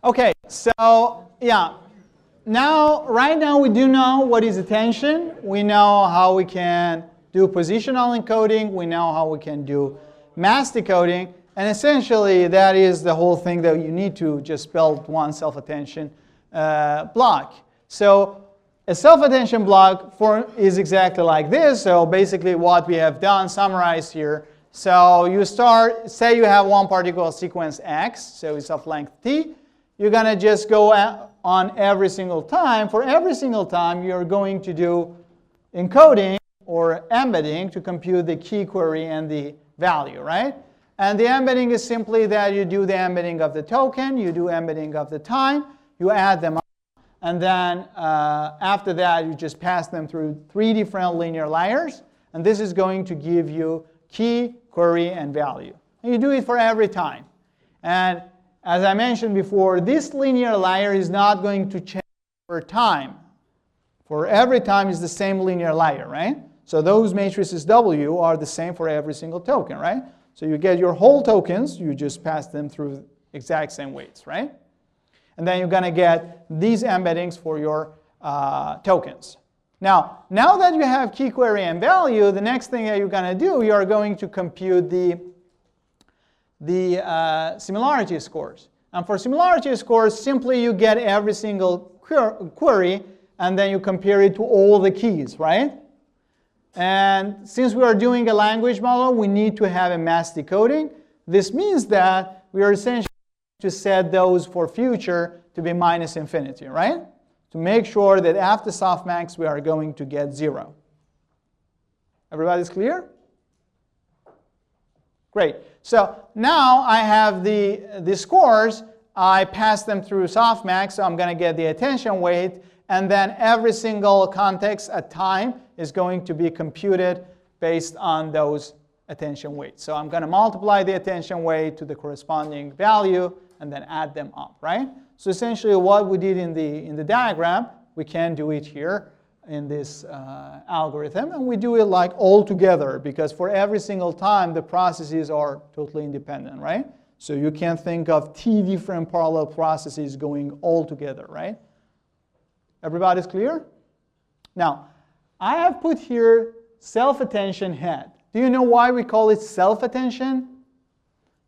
Okay, so yeah, right now we do know what is attention. We know how we can do positional encoding. We know how we can do mass decoding. And essentially, that is the whole thing that you need to just build one self-attention block. So a self-attention block is exactly like this. So basically what we have done, summarized here. So you start, say you have one particle sequence X, so it's of length T. You're going to just go on every single time. For every single time, you're going to do encoding or embedding to compute the key query and the value, right? And the embedding is simply that you do the embedding of the token, you do embedding of the time, you add them up, and then after that, you just pass them through 3 different linear layers, and this is going to give you key, query, and value. And you do it for every time. And as I mentioned before, this linear layer is not going to change for time. For every time is the same linear layer, right? So those matrices W are the same for every single token, right? So you get your whole tokens, you just pass them through exact same weights, right? And then you're going to get these embeddings for your tokens. Now that you have key, query, and value, the next thing that you're going to do, you are going to compute the similarity scores. And for similarity scores, simply you get every single query, and then you compare it to all the keys, right? And since we are doing a language model, we need to have a mass decoding. This means that we are essentially to set those for future to be minus infinity, right? To make sure that after softmax, we are going to get 0. Everybody's clear? Great. So now I have the scores. I pass them through softmax, so I'm going to get the attention weight. And then every single context at time is going to be computed based on those attention weights. So I'm going to multiply the attention weight to the corresponding value and then add them up, right? So essentially what we did in the diagram, we can do it here in this algorithm. And we do it like all together, because for every single time, the processes are totally independent, right? So you can think of T different parallel processes going all together, right? Everybody's clear? Now, I have put here self-attention head. Do you know why we call it self-attention?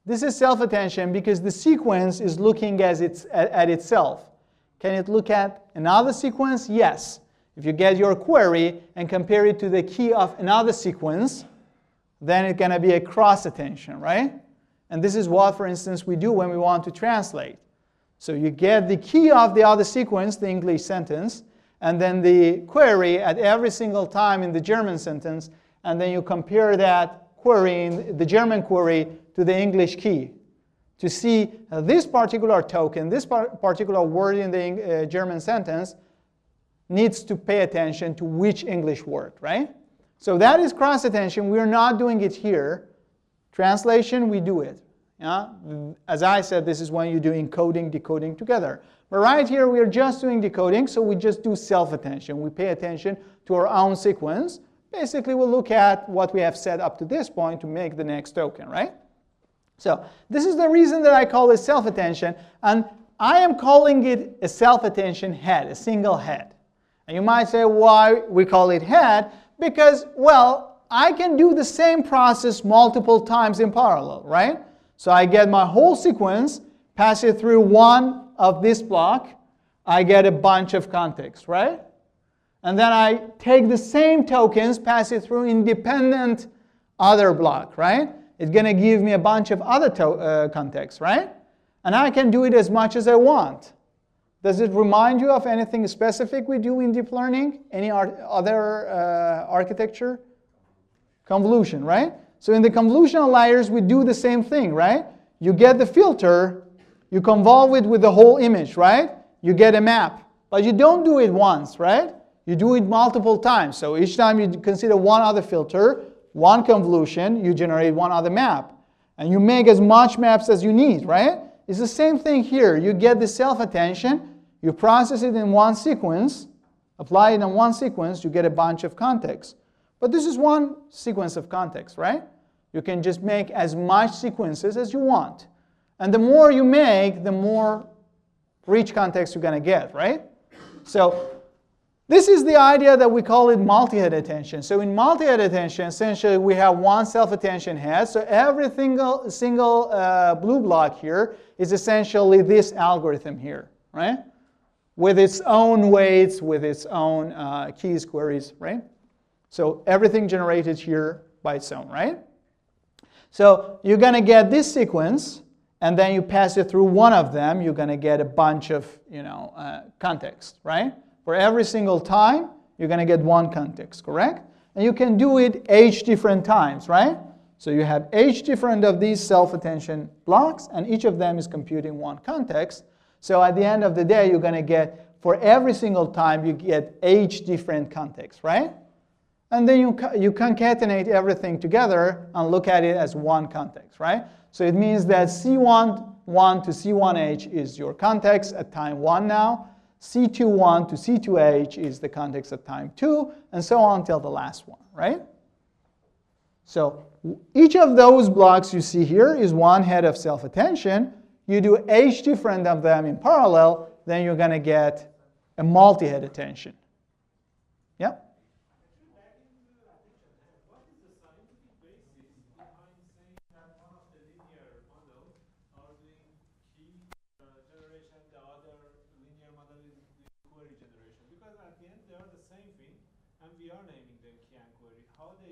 This is self-attention because the sequence is looking at itself. Can it look at another sequence? Yes. If you get your query and compare it to the key of another sequence, then it's going to be a cross-attention, right? And this is what, for instance, we do when we want to translate. So you get the key of the other sequence, the English sentence, and then the query at every single time in the German sentence, and then you compare that query, the German query, to the English key to see this particular token, this particular word in the German sentence needs to pay attention to which English word, right? So that is cross-attention. We're not doing it here. Translation, we do it. Yeah? As I said, this is when you do encoding, decoding together. But right here, we are just doing decoding, so we just do self-attention. We pay attention to our own sequence. Basically, we'll look at what we have set up to this point to make the next token, right? So this is the reason that I call it self-attention. And I am calling it a self-attention head, a single head. And you might say, why we call it head? Because, well, I can do the same process multiple times in parallel, right? So I get my whole sequence, pass it through one of this block, I get a bunch of context, right? And then I take the same tokens, pass it through independent other block, right? It's going to give me a bunch of other context, right? And I can do it as much as I want. Does it remind you of anything specific we do in deep learning? Any other architecture? Convolution, right? So in the convolutional layers, we do the same thing, right? You get the filter, you convolve it with the whole image, right? You get a map. But you don't do it once, right? You do it multiple times. So each time you consider one other filter, one convolution, you generate one other map. And you make as much maps as you need, right? It's the same thing here. You get the self-attention, you process it in one sequence, apply it in one sequence, you get a bunch of context. But this is one sequence of context, right? You can just make as much sequences as you want. And the more you make, the more for each context you're going to get, right? So this is the idea that we call it multi-head attention. So in multi-head attention, essentially we have one self-attention head. So every single blue block here is essentially this algorithm here, right? With its own weights, with its own keys, queries, right? So everything generated here by its own, right? So you're going to get this sequence, and then you pass it through one of them. You're going to get a bunch of, context, right? For every single time, you're going to get one context, correct? And you can do it h different times, right? So you have h different of these self-attention blocks, and each of them is computing one context. So at the end of the day, you're going to get, for every single time, you get h different contexts, right? And then you concatenate everything together and look at it as one context, right? So it means that C11 to C1h is your context at time 1 now. C21 to C2h is the context at time 2, and so on till the last one, right? So each of those blocks you see here is one head of self-attention. You do h different of them in parallel, then you're going to get a multi-head attention. Yeah?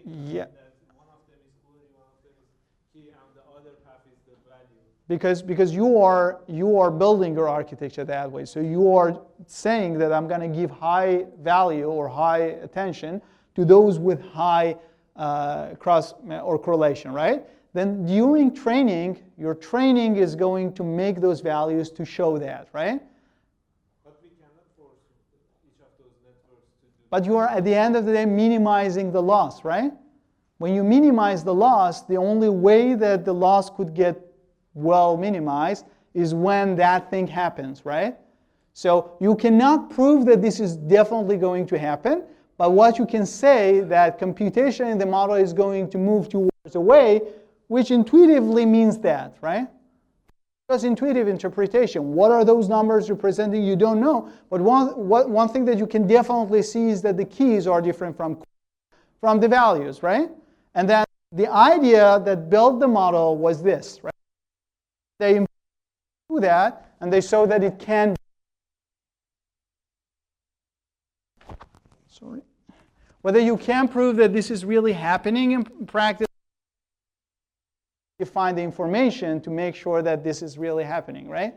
Yeah. That one of them is query, one of them is key, and the other path is the value. Because you are building your architecture that way. So you are saying that I'm going to give high value or high attention to those with high cross or correlation, right? Then during training, your training is going to make those values to show that, right? But we cannot force each of those networks to do that. But you are, at the end of the day, minimizing the loss, right? When you minimize the loss, the only way that the loss could get well minimized is when that thing happens, right? So you cannot prove that this is definitely going to happen, but what you can say that computation in the model is going to move towards a way which intuitively means that, right? Because intuitive interpretation, what are those numbers representing? You don't know. But one thing that you can definitely see is that the keys are different from the values, right? And then the idea that built the model was this, right? They do that, and they show that it can. Sorry. Whether you can prove that this is really happening in practice, you find the information to make sure that this is really happening, right?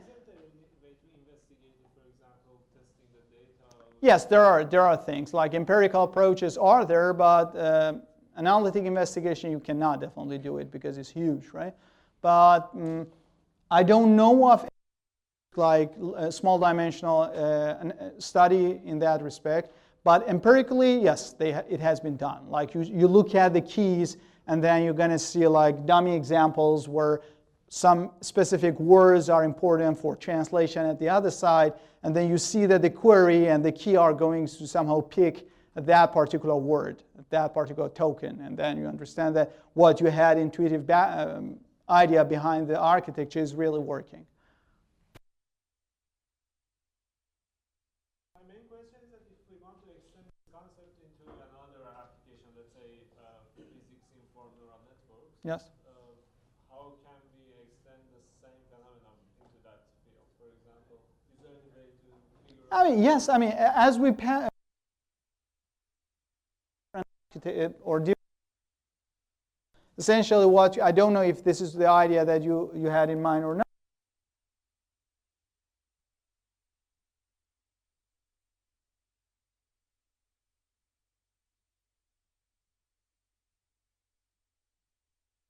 Yes, there are things like empirical approaches are there, but analytic investigation you cannot definitely do it because it's huge, right? But I don't know of like a small dimensional study in that respect. But empirically, yes, it has been done. Like you look at the keys, and then you're going to see like dummy examples where some specific words are important for translation at the other side, and then you see that the query and the key are going to somehow pick that particular word, that particular token, and then you understand that what you had intuitive idea behind the architecture is really working. My main question is that if we want to extend this concept into another application, let's say physics-informed neural networks, yes. How can we extend the same phenomenon into that field? For example, is there any way to figure out? I mean, yes. I mean, as we or essentially what I don't know if this is the idea that you had in mind or not.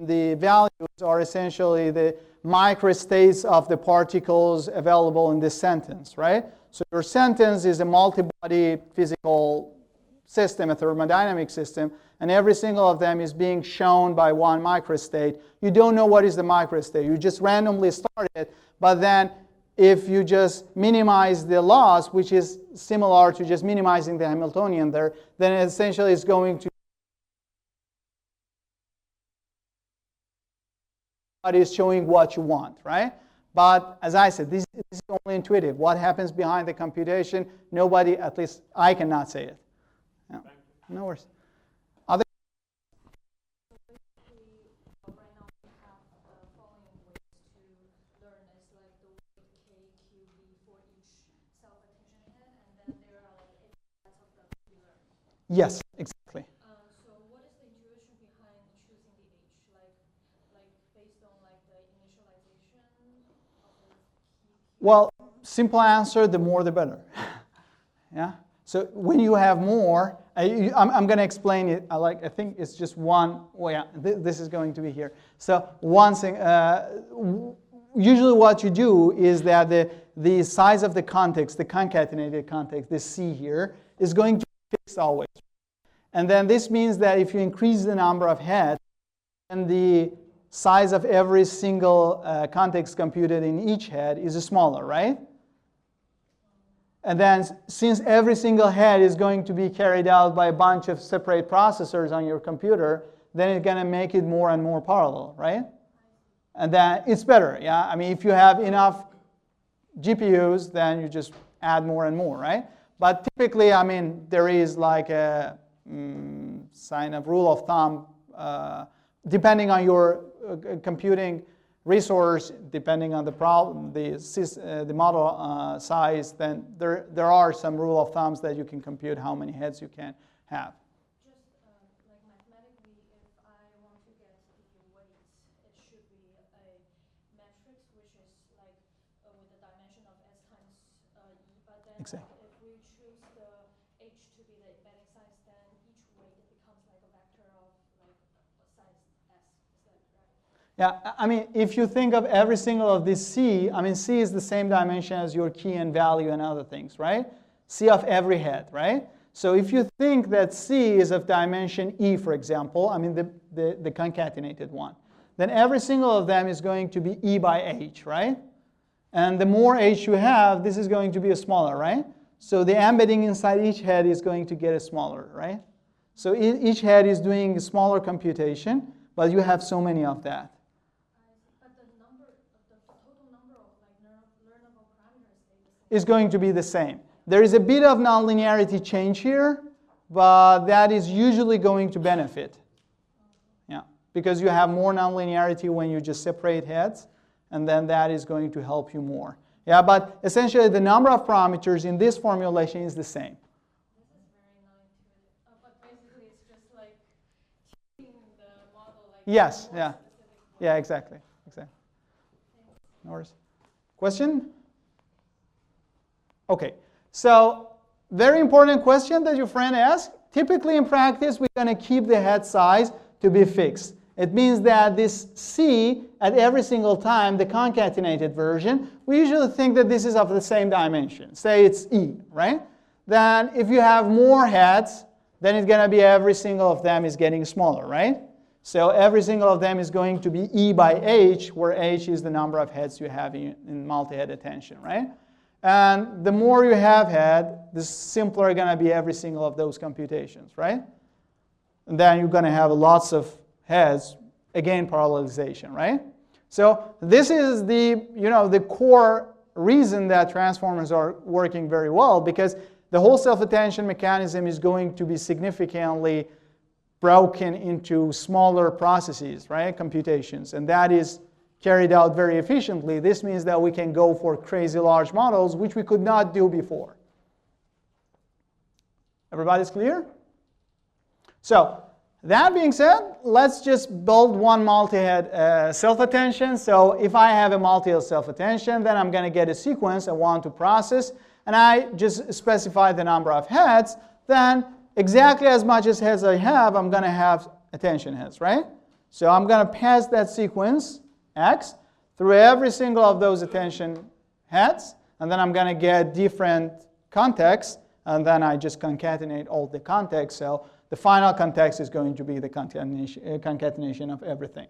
The values are essentially the microstates of the particles available in this sentence, right? So your sentence is a multi-body physical system, a thermodynamic system, and every single of them is being shown by one microstate. You don't know what is the microstate. You just randomly start it, but then if you just minimize the loss, which is similar to just minimizing the Hamiltonian there, then essentially it's going to is showing what you want, right? But as I said, this is only intuitive. What happens behind the computation, nobody, at least I cannot say it. Yeah. No worries. Other? Right now we have the following ways to learn is like the weight K, Q, V for each self-attention head, and then there are like 8 sets of them to be learned. Yes, exactly. So what is the intuition behind choosing the H? Like based on like the initialization of the key? Well, simple answer, the more the better. Yeah. So when you have more, I'm going to explain it. I think it's just one. Well, yeah, this is going to be here. So one thing. Usually, what you do is that the size of the context, the concatenated context, the C here, is going to be fixed always. And then this means that if you increase the number of heads, then the size of every single context computed in each head is smaller, right? And then since every single head is going to be carried out by a bunch of separate processors on your computer, then it's going to make it more and more parallel, right? And then it's better, yeah? I mean, if you have enough GPUs, then you just add more and more, right? But typically, I mean, there is like a sign of rule of thumb, depending on your computing resource, depending on the problem, the model size, then there are some rule of thumbs that you can compute how many heads you can have. Just like mathematically, if I want to get the weights, it should be a matrix which is like with a dimension of s times e. But then Exactly. like, if we choose the h to be the embedding size, then each weight it becomes like a vector of like a size s. Is that right? Yeah, I mean, if you think of every single of this C, I mean, C is the same dimension as your key and value and other things, right? C of every head, right? So if you think that C is of dimension E, for example, I mean, the concatenated one, then every single of them is going to be E by H, right? And the more H you have, this is going to be a smaller, right? So the embedding inside each head is going to get a smaller, right? So each head is doing a smaller computation, but you have so many of that. Is going to be the same. There is a bit of nonlinearity change here, but that is usually going to benefit. Yeah, because you have more nonlinearity when you just separate heads, and then that is going to help you more. Yeah, but essentially the number of parameters in this formulation is the same. This is very non-intuitive, but basically it's just like tuning the model like Yes, yeah. Yeah, exactly. No worries. Question? Okay, so very important question that your friend asked. Typically in practice, we're going to keep the head size to be fixed. It means that this C, at every single time, the concatenated version, we usually think that this is of the same dimension. Say it's E, right? Then if you have more heads, then it's going to be every single of them is getting smaller, right? So every single of them is going to be E by H, where H is the number of heads you have in multi-head attention, right? And the more you have had, the simpler going to be every single of those computations, right? And then you're going to have lots of heads, again, parallelization, right? So this is the core reason that transformers are working very well, because the whole self-attention mechanism is going to be significantly broken into smaller processes, right? Computations, and that is carried out very efficiently. This means that we can go for crazy large models, which we could not do before. Everybody's clear? So that being said, let's just build one multi-head self-attention. So if I have a multi-head self-attention, then I'm going to get a sequence I want to process, and I just specify the number of heads. Then exactly as much as heads I have, I'm going to have attention heads, right? So I'm going to pass that sequence X through every single of those attention heads, and then I'm going to get different contexts, and then I just concatenate all the contexts. So the final context is going to be the concatenation of everything.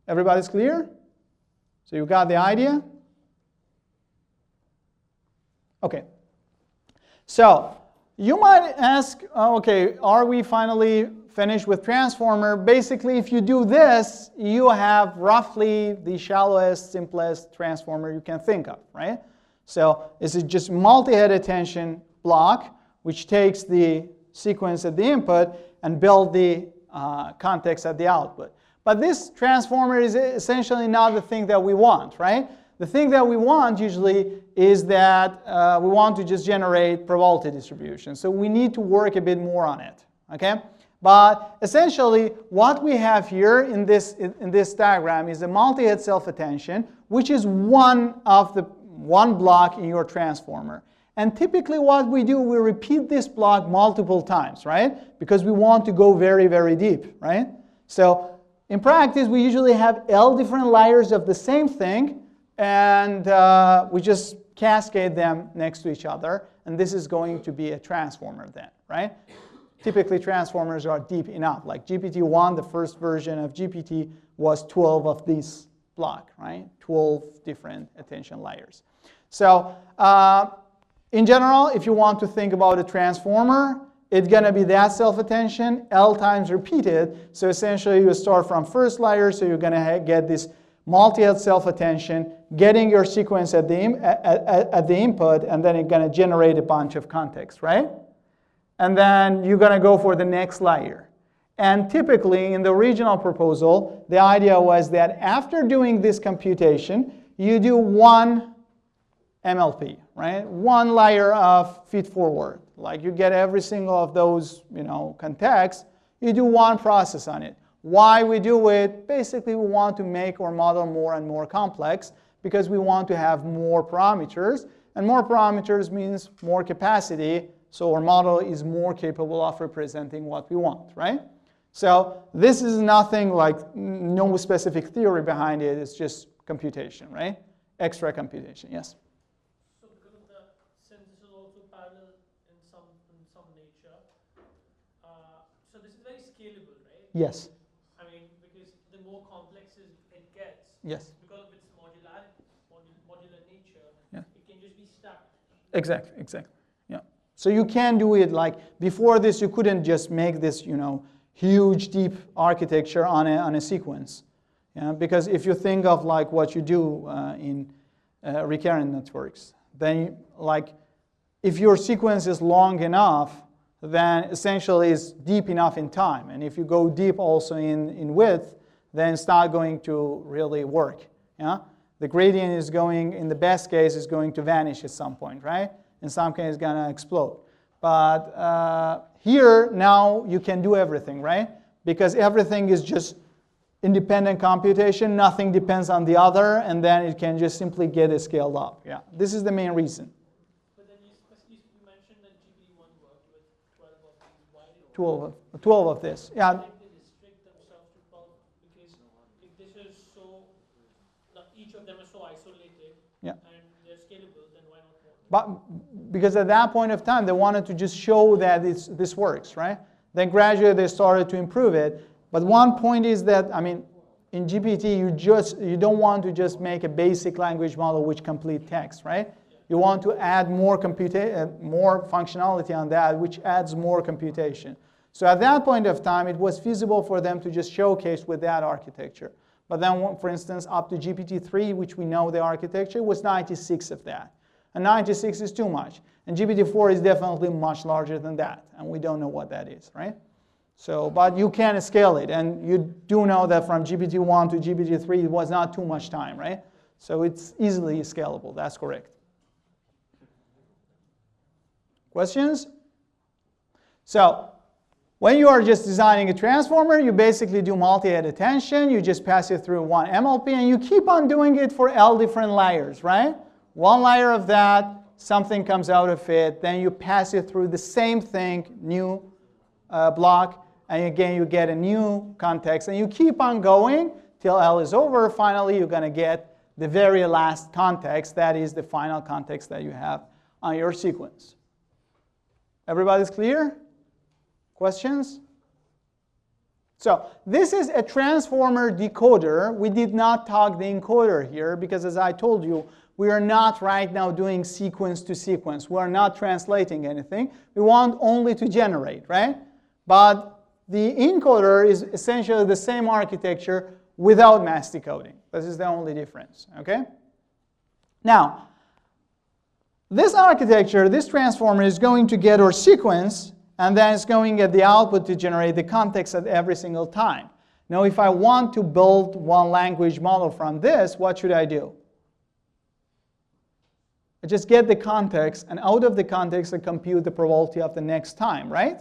Everybody's clear? So you got the idea? Okay. So you might ask, okay, are we finally finish with transformer, basically if you do this, you have roughly the shallowest, simplest transformer you can think of, right? So this is just multi-head attention block, which takes the sequence at the input and build the context at the output. But this transformer is essentially not the thing that we want, right? The thing that we want usually is that we want to just generate probability distribution. So we need to work a bit more on it, okay? But essentially, what we have here in this diagram is a multi-head self-attention, which is one block in your transformer. And typically what we do, we repeat this block multiple times, right? Because we want to go very, very deep, right? So in practice, we usually have L different layers of the same thing, and we just cascade them next to each other. And this is going to be a transformer then, right? Typically, transformers are deep enough. Like GPT-1, the first version of GPT, was 12 of this block, right? 12 different attention layers. So in general, if you want to think about a transformer, it's going to be that self-attention, L times repeated. So essentially, you start from first layer, so you're going to get this multi-head self-attention, getting your sequence at the input, and then it's going to generate a bunch of context, right? And then you're going to go for the next layer. And typically, in the original proposal, the idea was that after doing this computation, you do one MLP, right? One layer of feed-forward. Like you get every single of those, contexts. You do one process on it. Why we do it? Basically, we want to make our model more and more complex because we want to have more parameters. And more parameters means more capacity. So our model is more capable of representing what we want, right? So this is nothing like no specific theory behind it. It's just computation, right? Extra computation, yes? So because of the, since this is also parallel in some nature, so this is very scalable, right? Yes. I mean, because the more complex it gets, Yes. because of its modular nature, Yeah. it can just be stacked. Exactly. Yeah. So you can do it like before this. You couldn't just make this, huge deep architecture on a sequence. Yeah. Because if you think of like what you do in recurrent networks, then like if your sequence is long enough, then essentially it's deep enough in time. And if you go deep also in width, then it's not going to really work. Yeah. The gradient is going, in the best case, is going to vanish at some point, right? In some case, it's going to explode. But here, now, you can do everything, right? Because everything is just independent computation. Nothing depends on the other. And then it can just simply get it scaled up. Yeah, this is the main reason. But then you mentioned that GPT-1 worked with 12 of these. Why did 12 of this. Yeah. they restrict themselves to 12? Because if this is so, each of them is so isolated, Yeah. and they're scalable, then why not more? But because at that point of time, they wanted to just show that this works, right? Then gradually they started to improve it. But one point is that, I mean, in GPT, you don't want to just make a basic language model which complete text, right? You want to add more functionality on that, which adds more computation. So at that point of time, it was feasible for them to just showcase with that architecture. But then, for instance, up to GPT-3, which we know the architecture, was 96 of that. And 96 is too much. And GPT-4 is definitely much larger than that. And we don't know what that is, right? So, but you can scale it. And you do know that from GPT-1 to GPT-3, it was not too much time, right? So it's easily scalable. That's correct. Questions? So when you are just designing a transformer, you basically do multi-head attention. You just pass it through one MLP, and you keep on doing it for L different layers, right? One layer of that, something comes out of it. Then you pass it through the same thing, new block. And again, you get a new context. And you keep on going till L is over. Finally, you're going to get the very last context. That is the final context that you have on your sequence. Everybody's clear? Questions? So this is a transformer decoder. We did not talk the encoder here because, as I told you, we are not right now doing sequence to sequence. We are not translating anything. We want only to generate, right? But the encoder is essentially the same architecture without mass decoding. This is the only difference, okay? Now, this architecture, this transformer is going to get our sequence, and then it's going to get the output to generate the context at every single time. Now, if I want to build one language model from this, what should I do? I just get the context, and out of the context, I compute the probability of the next time, right?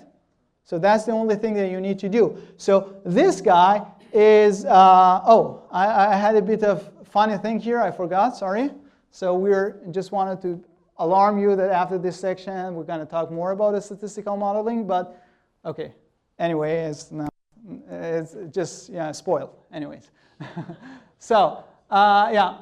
So that's the only thing that you need to do. So this guy is, I had a bit of funny thing here. I forgot, sorry. So just wanted to alarm you that after this section, we're going to talk more about the statistical modeling. But okay, anyway, it's just spoiled. Anyways, so yeah.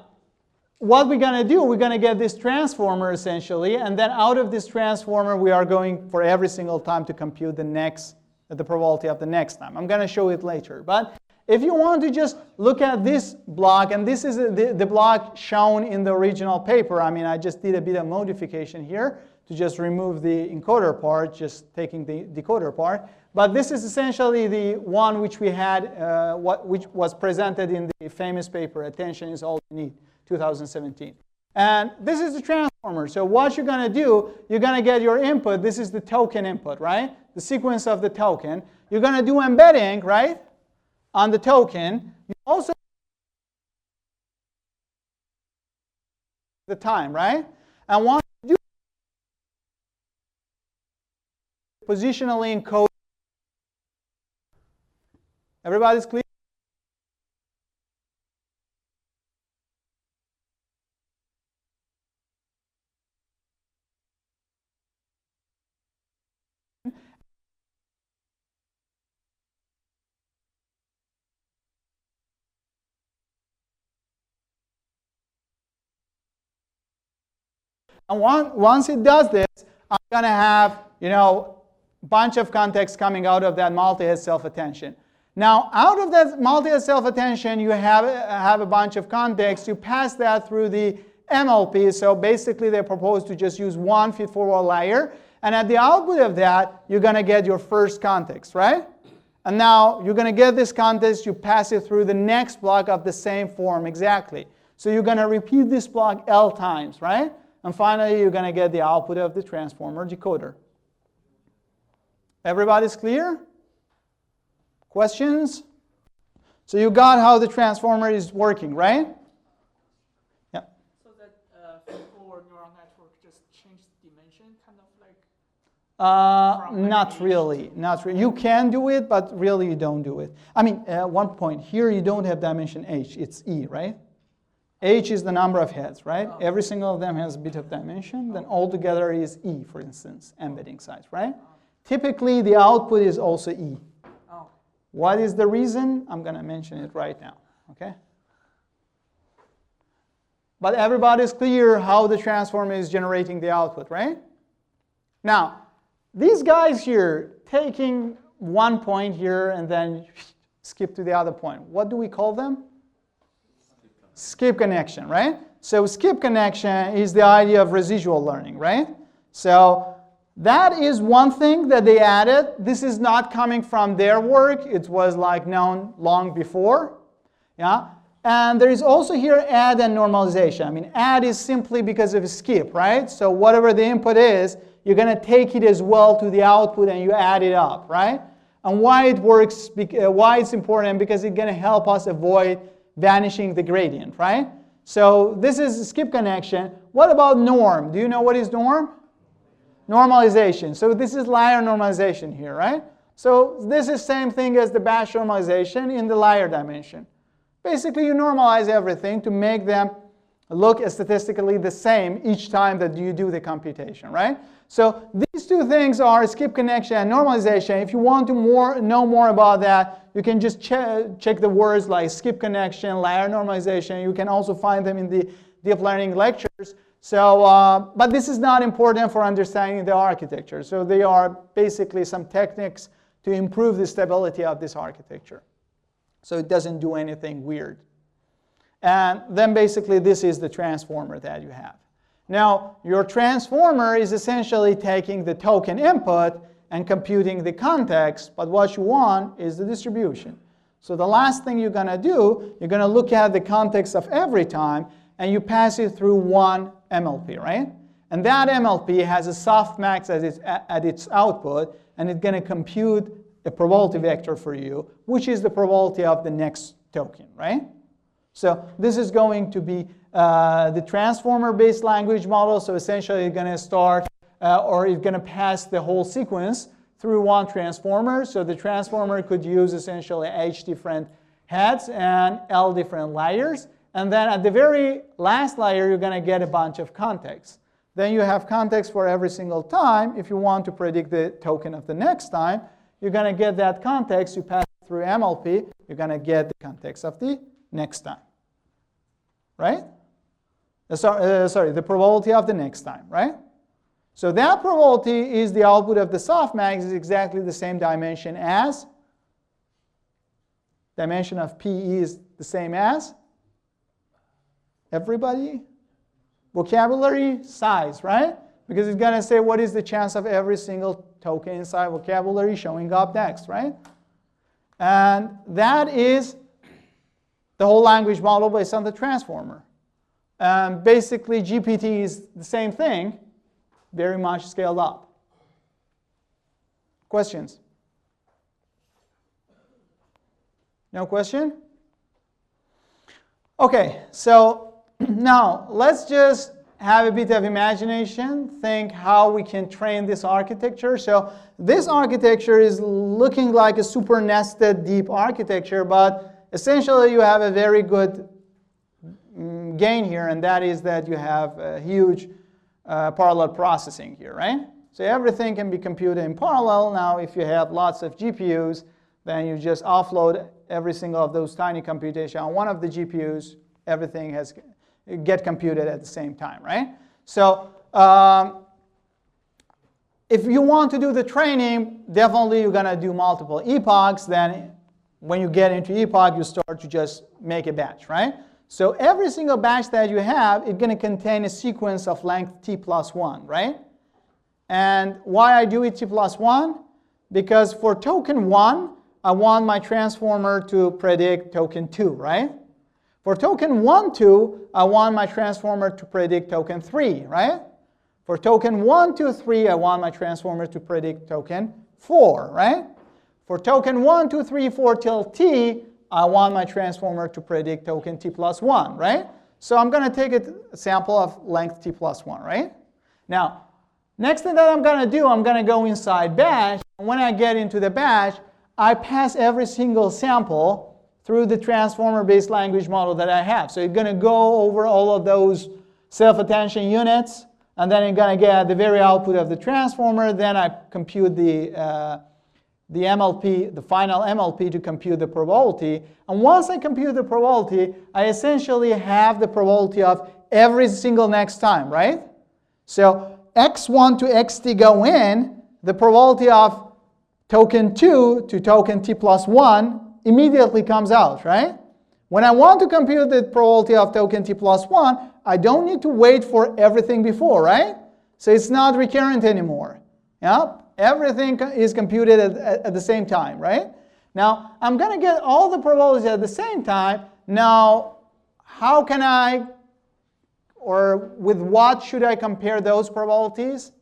What we're going to do, we're going to get this transformer essentially, and then out of this transformer, we are going for every single time to compute the probability of the next time. I'm going to show it later. But if you want to just look at this block, and this is the block shown in the original paper. I mean, I just did a bit of modification here to just remove the encoder part, just taking the decoder part. But this is essentially the one which we had, which was presented in the famous paper, Attention is All You Need, 2017. And this is the transformer. So what you're going to do, you're going to get your input. This is the token input, right? The sequence of the token. You're going to do embedding, right, on the token. You also the time, right? And once you do positionally encode. Everybody's clear? And once it does this, I'm going to have, bunch of context coming out of that multi-head self-attention. Now, out of that multi-head self-attention, you have a bunch of context. You pass that through the MLP. So basically, they propose to just use one feed-forward layer. And at the output of that, you're going to get your first context, right? And now you're going to get this context. You pass it through the next block of the same form exactly. So you're going to repeat this block L times, right? And finally, you're going to get the output of the transformer decoder. Everybody's clear? Questions? So you got how the transformer is working, right? Yeah. So that feed-forward neural network just changed dimension, kind of like? Not really. Not really. You can do it, but really you don't do it. I mean, one point here, you don't have dimension h. It's e, right? H is the number of heads, right? Oh. Every single of them has a bit of dimension. Then altogether is E, for instance, embedding size, right? Typically, the output is also E. Oh. What is the reason? I'm going to mention it right now, okay? But everybody's clear how the transformer is generating the output, right? Now, these guys here, taking one point here and then skip to the other point. What do we call them? Skip connection, right? So skip connection is the idea of residual learning, right? So that is one thing that they added. This is not coming from their work. It was known long before. Yeah. And there is also here add and normalization. I mean, add is simply because of a skip, right? So whatever the input is, you're going to take it as well to the output and you add it up, right? And why it works, why it's important, because it's going to help us avoid vanishing the gradient, right? So this is a skip connection. What about norm? Do you know what is norm? Normalization. So this is layer normalization here, right? So this is same thing as the batch normalization in the layer dimension. Basically, you normalize everything to make them look statistically the same each time that you do the computation, right? So these two things are skip connection and normalization. If you want to know more about that, you can just check the words like skip connection, layer normalization. You can also find them in the deep learning lectures. So, but this is not important for understanding the architecture. So they are basically some techniques to improve the stability of this architecture. So it doesn't do anything weird. And then basically this is the transformer that you have. Now, your transformer is essentially taking the token input and computing the context, but what you want is the distribution. So the last thing you're going to do, you're going to look at the context of every time, and you pass it through one MLP, right? And that MLP has a softmax at its output, and it's going to compute a probability vector for you, which is the probability of the next token, right? So this is going to be the transformer-based language model. So essentially, you're going to start, or you're going to pass the whole sequence through one transformer. So the transformer could use essentially H different heads and L different layers. And then at the very last layer, you're going to get a bunch of context. Then you have context for every single time. If you want to predict the token of the next time, you're going to get that context. You pass it through MLP. You're going to get the context of the next time. Right? Sorry, the probability of the next time, right? So that probability is the output of the softmax, is exactly the same dimension as, dimension of PE is the same as, everybody? Vocabulary size, right? Because it's going to say what is the chance of every single token inside vocabulary showing up next, right? And that is the whole language model based on the transformer. Basically, GPT is the same thing, very much scaled up. Questions? No question? Okay, so now let's just have a bit of imagination, think how we can train this architecture. So this architecture is looking like a super nested deep architecture, but essentially you have a very good gain here, and that is that you have a huge parallel processing here, right? So everything can be computed in parallel. Now, if you have lots of GPUs, then you just offload every single of those tiny computations on one of the GPUs. Everything get computed at the same time, right? So if you want to do the training, definitely you're going to do multiple epochs. Then when you get into epoch, you start to just make a batch, right? So every single batch that you have is going to contain a sequence of length t plus 1, right? And why I do it t plus 1? Because for token 1, I want my transformer to predict token 2, right? For token 1, 2, I want my transformer to predict token 3, right? For token 1, 2, 3, I want my transformer to predict token 4, right? For token 1, 2, 3, 4 till t, I want my transformer to predict token t plus 1, right? So I'm going to take a sample of length t plus 1, right? Now, next thing that I'm going to do, I'm going to go inside batch. And when I get into the batch, I pass every single sample through the transformer-based language model that I have. So you're going to go over all of those self-attention units, and then you're going to get the very output of the transformer. Then I compute the MLP, the final MLP, to compute the probability. And once I compute the probability, I essentially have the probability of every single next time, right? So x1 to xt go in, the probability of token 2 to token t plus 1 immediately comes out, right? When I want to compute the probability of token t plus 1, I don't need to wait for everything before, right? So it's not recurrent anymore. Yeah? Everything is computed at the same time, right? Now, I'm going to get all the probabilities at the same time. Now, how can I, or with what should I compare those probabilities?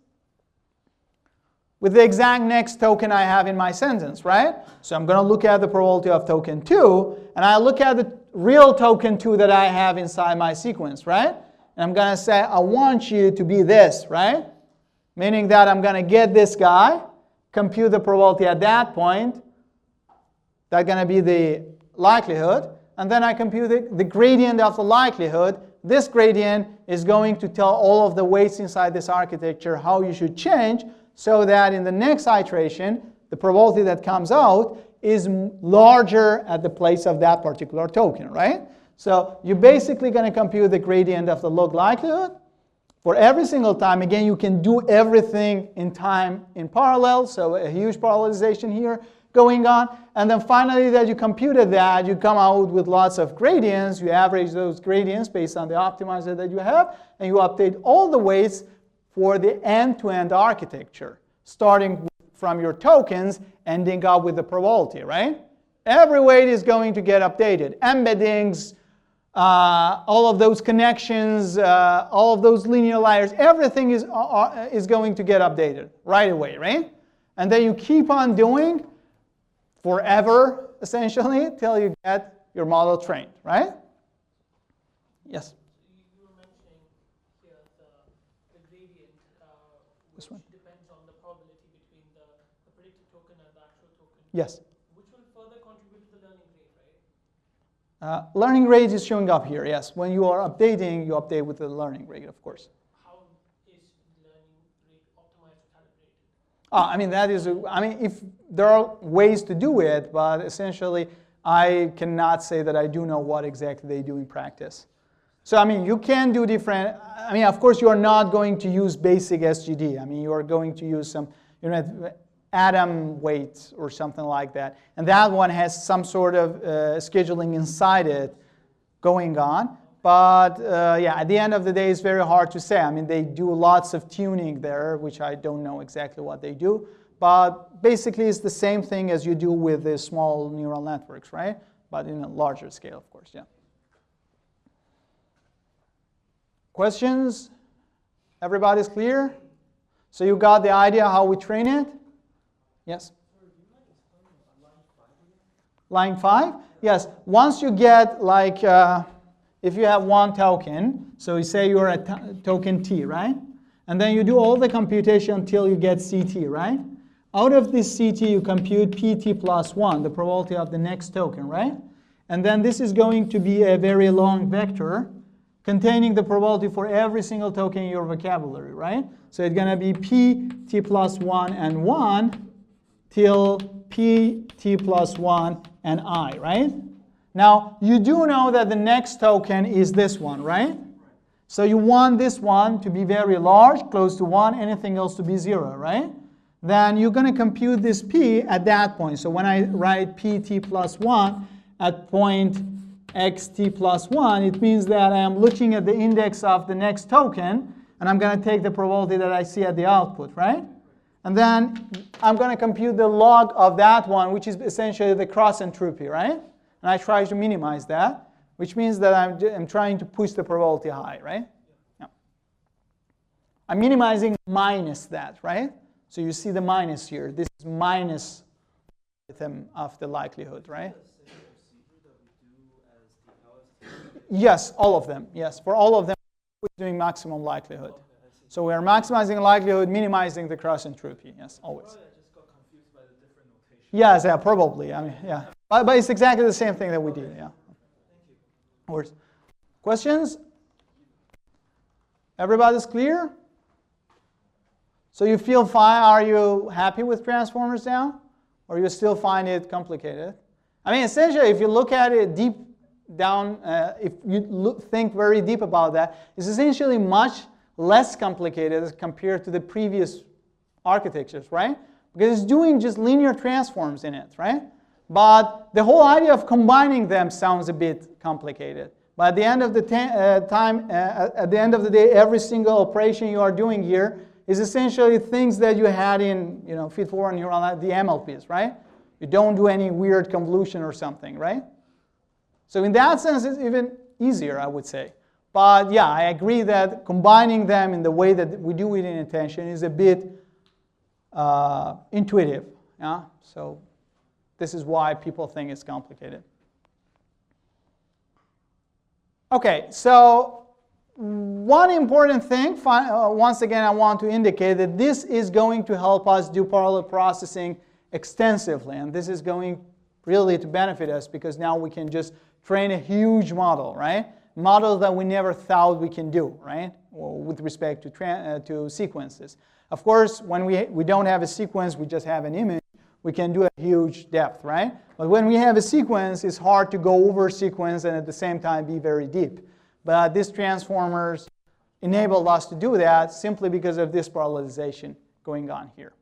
With the exact next token I have in my sentence, right? So I'm going to look at the probability of token 2, and I look at the real token 2 that I have inside my sequence, right? And I'm going to say, I want you to be this, right? Meaning that I'm going to get this guy, compute the probability at that point. That's going to be the likelihood. And then I compute the gradient of the likelihood. This gradient is going to tell all of the weights inside this architecture how you should change, so that in the next iteration, the probability that comes out is larger at the place of that particular token, right? So you're basically going to compute the gradient of the log likelihood. For every single time, again, you can do everything in time in parallel, so a huge parallelization here going on. And then finally, that you computed that, you come out with lots of gradients. You average those gradients based on the optimizer that you have, and you update all the weights for the end-to-end architecture, starting with from your tokens, ending up with the probability, right? Every weight is going to get updated. Embeddings, all of those connections, all of those linear layers, everything is going to get updated right away, right? And then you keep on doing forever, essentially, till you get your model trained, right? Yes? You were mentioning here the gradient, This which one. depends on the probability between the predicted token and the actual token. Yes. Which will further contribute to the learning rate, right? Learning rate is showing up here, yes. When you are updating, you update with the learning rate, of course. How is learning rate optimized or calibrated? I mean, that is, if there are ways to do it, but essentially, I cannot say that I do know what exactly they do in practice. So, you can do different, of course, you are not going to use basic SGD. You are going to use some, atom weights or something like that. And that one has some sort of scheduling inside it going on. But at the end of the day, it's very hard to say. They do lots of tuning there, which I don't know exactly what they do. But basically, it's the same thing as you do with the small neural networks, right? But in a larger scale, of course, yeah. Questions? Everybody's clear? So you got the idea how we train it? Yes? Line 5? Yes. Once you get, if you have one token, so you say you're at token T, right? And then you do all the computation until you get CT, right? Out of this CT, you compute PT plus 1, the probability of the next token, right? And then this is going to be a very long vector containing the probability for every single token in your vocabulary, right? So it's going to be PT plus 1 and 1 till PT plus 1 and I, right? Now, you do know that the next token is this one, right? So you want this one to be very large, close to 1, anything else to be 0, right? Then you're going to compute this P at that point. So when I write PT plus 1 at point xt plus 1, it means that I am looking at the index of the next token, and I'm going to take the probability that I see at the output, right? And then I'm going to compute the log of that one, which is essentially the cross entropy, right? And I try to minimize that, which means that I'm trying to push the probability high, right? Yeah. I'm minimizing minus that, right? So you see the minus here. This is minus of the likelihood, right? Yes, all of them. Yes, for all of them, we're doing maximum likelihood. So we are maximizing likelihood, minimizing the cross entropy. Yes, always. I just got confused by the different notation. Yes, yeah, probably. Yeah. But it's exactly the same thing that we did. Yeah. Thank you. Of course. Questions? Everybody's clear? So you feel fine? Are you happy with transformers now? Or you still find it complicated? Essentially, if you look at it deep down, if you think very deep about that, it's essentially much less complicated as compared to the previous architectures, right? Because it's doing just linear transforms in it, right? But the whole idea of combining them sounds a bit complicated. But at the end of the at the end of the day, every single operation you are doing here is essentially things that you had in, feed-forward neural net, the MLPs, right? You don't do any weird convolution or something, right? So in that sense, it's even easier, I would say. But yeah, I agree that combining them in the way that we do it in attention is a bit intuitive. Yeah? So this is why people think it's complicated. Okay, so one important thing, once again, I want to indicate that this is going to help us do parallel processing extensively. And this is going really to benefit us because now we can just train a huge model, right? Models that we never thought we can do, right? With respect to sequences. Of course, when we don't have a sequence, we just have an image, we can do a huge depth, right? But when we have a sequence, it's hard to go over sequence and at the same time be very deep. But these transformers enabled us to do that simply because of this parallelization going on here.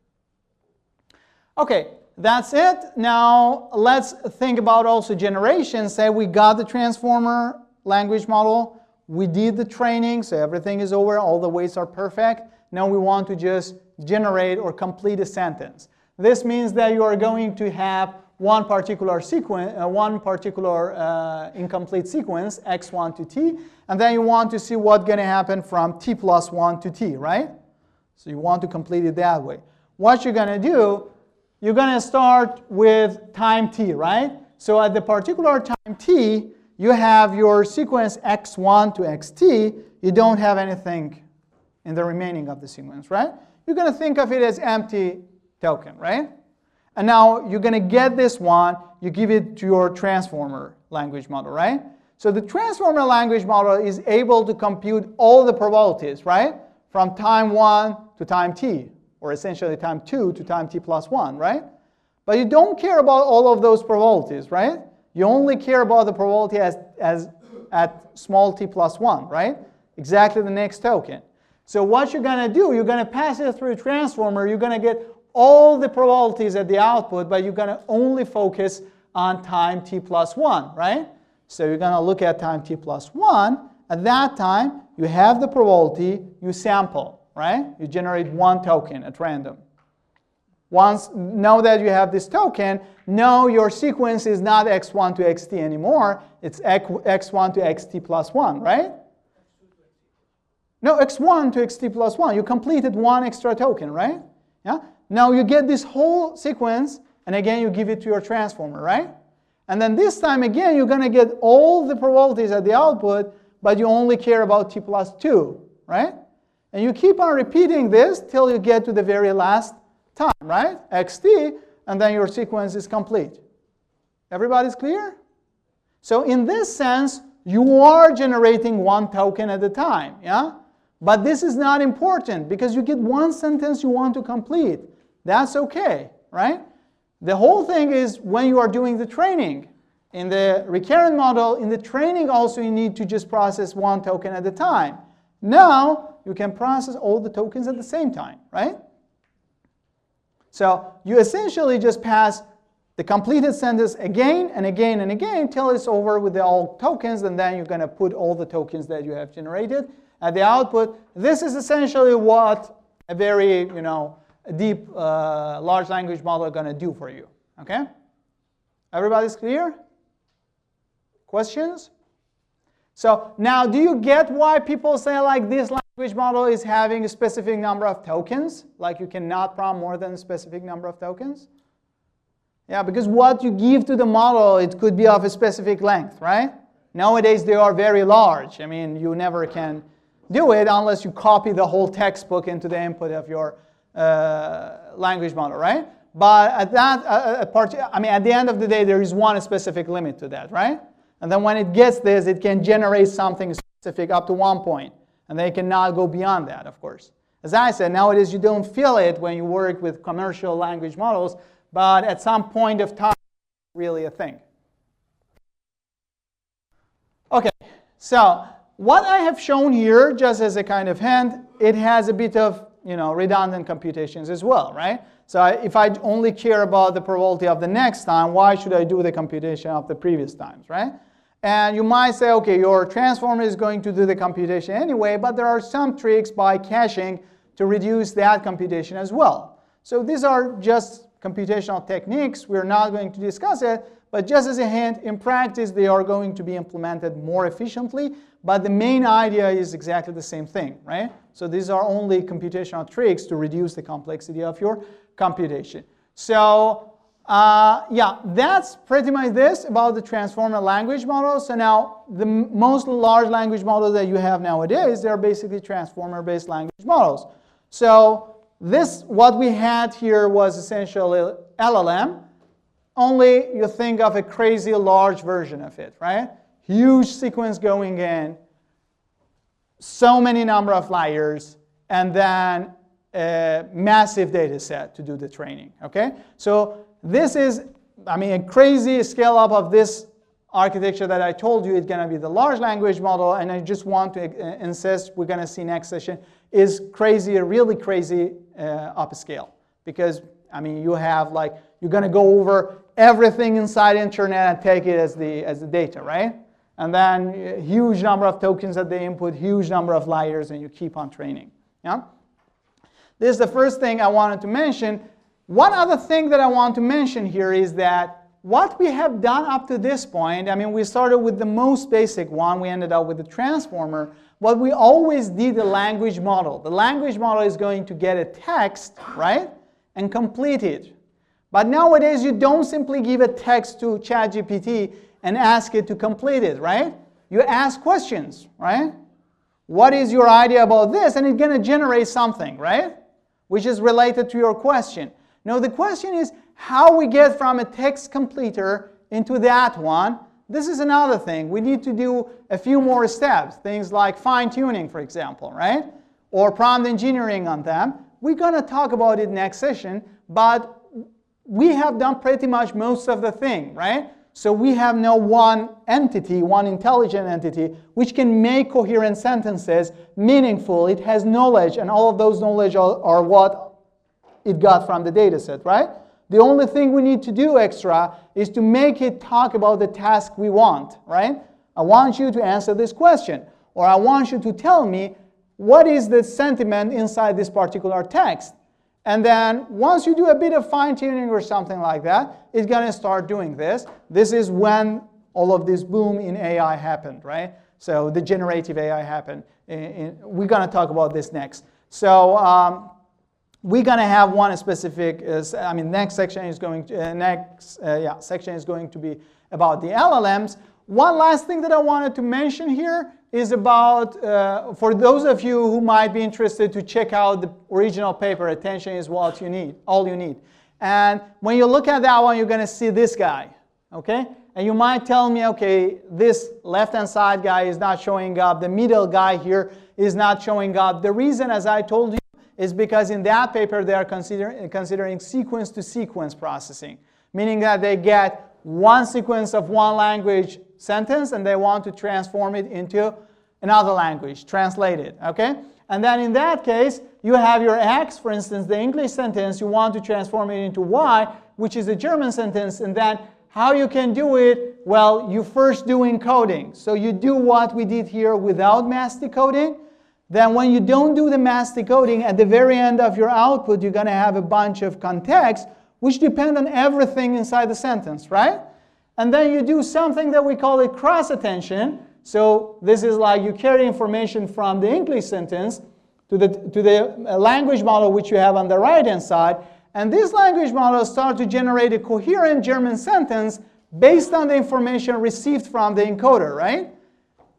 Okay, that's it. Now let's think about also generation. Say we got the transformer language model, we did the training, so everything is over, all the weights are perfect. Now we want to just generate or complete a sentence. This means that you are going to have one particular sequence, one particular incomplete sequence, x1 to t, and then you want to see what's going to happen from t plus 1 to t, right? So you want to complete it that way. What you're going to do, you're going to start with time t, right? So at the particular time t, you have your sequence x1 to xt. You don't have anything in the remaining of the sequence, right? You're going to think of it as empty token, right? And now you're going to get this one. You give it to your transformer language model, right? So the transformer language model is able to compute all the probabilities, right? From time 1 to time t, or essentially time 2 to time t plus 1, right? But you don't care about all of those probabilities, right? You only care about the probability as at small t plus 1, right? Exactly the next token. So what you're going to do, you're going to pass it through a transformer. You're going to get all the probabilities at the output, but you're going to only focus on time t plus 1, right? So you're going to look at time t plus 1. At that time, you have the probability, you sample, right? You generate one token at random. Once, now that you have this token, now your sequence is not x1 to xt anymore. It's x1 to xt plus 1, right? No, x1 to xt plus 1. You completed one extra token, right? Yeah. Now you get this whole sequence, and again, you give it to your transformer, right? And then this time, again, you're going to get all the probabilities at the output, but you only care about t plus 2, right? And you keep on repeating this till you get to the very last time, right? xt, and then your sequence is complete. Everybody's clear? So in this sense, you are generating one token at a time, yeah? But this is not important because you get one sentence you want to complete. That's okay, right? The whole thing is when you are doing the training. In the recurrent model, in the training also you need to just process one token at a time. Now you can process all the tokens at the same time, right? So you essentially just pass the completed sentence again and again and again till it's over with all tokens, and then you're going to put all the tokens that you have generated at the output. This is essentially what a very, deep large language model is going to do for you. Okay? Everybody's clear? Questions? So now, do you get why people say like this language model is having a specific number of tokens? Like you cannot prompt more than a specific number of tokens? Yeah, because what you give to the model, it could be of a specific length, right? Nowadays, they are very large. I mean, you never can do it unless you copy the whole textbook into the input of your language model, right? But at the end of the day, there is one specific limit to that, right? And then when it gets this, it can generate something specific up to one point. And they cannot go beyond that, of course. As I said, nowadays you don't feel it when you work with commercial language models, but at some point of time, it's really a thing. Okay, so what I have shown here, just as a kind of hint, it has a bit of redundant computations as well, right? So if I only care about the probability of the next time, why should I do the computation of the previous times, right? And you might say, okay, your transformer is going to do the computation anyway, but there are some tricks by caching to reduce that computation as well. So these are just computational techniques. We're not going to discuss it, but just as a hint, in practice, they are going to be implemented more efficiently, but the main idea is exactly the same thing, right? So these are only computational tricks to reduce the complexity of your computation. So yeah, that's pretty much this about the transformer language model. So now the most large language models that you have nowadays, they're basically transformer-based language models. So what we had here was essentially LLM, only you think of a crazy large version of it, right? Huge sequence going in, so many number of layers, and then a massive data set to do the training, okay? So this is, a crazy scale up of this architecture that I told you is going to be the large language model, and I just want to insist, we're going to see next session, is crazy, really crazy upscale. Because, you have you're going to go over everything inside internet and take it as the data, right? And then huge number of tokens at the input, huge number of layers, and you keep on training, yeah? This is the first thing I wanted to mention. One other thing that I want to mention here is that what we have done up to this point, I mean, we started with the most basic one. We ended up with the transformer. But we always did a language model. The language model is going to get a text, right, and complete it. But nowadays, you don't simply give a text to ChatGPT and ask it to complete it, right? You ask questions, right? What is your idea about this? And it's going to generate something, right? Which is related to your question. Now, the question is how we get from a text completer into that one. This is another thing. We need to do a few more steps. Things like fine-tuning, for example, right? Or prompt engineering on them. We're going to talk about it next session. But we have done pretty much most of the thing, right? So we have now one entity, one intelligent entity, which can make coherent sentences meaningful. It has knowledge, and all of those knowledge are what it got from the data set, right? The only thing we need to do extra is to make it talk about the task we want, right? I want you to answer this question, or I want you to tell me what is the sentiment inside this particular text. And then once you do a bit of fine-tuning or something like that, it's going to start doing this. This is when all of this boom in AI happened, right? So the generative AI happened. We're going to talk about this next. So we're going to have one specific, next section is going to, section is going to be about the LLMs. One last thing that I wanted to mention here is about, for those of you who might be interested to check out the original paper, attention is what you need, all you need. And when you look at that one, you're going to see this guy, okay? And you might tell me, okay, this left-hand side guy is not showing up. The middle guy here is not showing up. The reason, as I told you, is because in that paper, they are considering sequence-to-sequence processing, meaning that they get one sequence of one language sentence, and they want to transform it into another language, translate it, okay? And then in that case, you have your X, for instance, the English sentence, you want to transform it into Y, which is a German sentence, and then how you can do it? Well, you first do encoding. So you do what we did here without mass decoding. Then when you don't do the mass decoding, at the very end of your output, you're going to have a bunch of context, which depend on everything inside the sentence, right? And then you do something that we call it cross-attention. So this is like you carry information from the English sentence to the language model which you have on the right-hand side. And this language model starts to generate a coherent German sentence based on the information received from the encoder, right?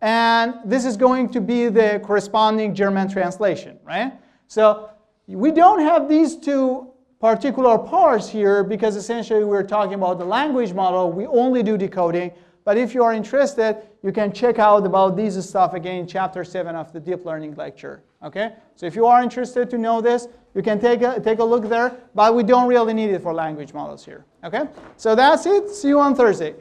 And this is going to be the corresponding German translation, right? So we don't have these two particular parts here because essentially we're talking about the language model. We only do decoding. But if you are interested, you can check out about these stuff again in chapter 7 of the deep learning lecture. Okay? So if you are interested to know this, you can take a look there. But we don't really need it for language models here. Okay? So that's it. See you on Thursday.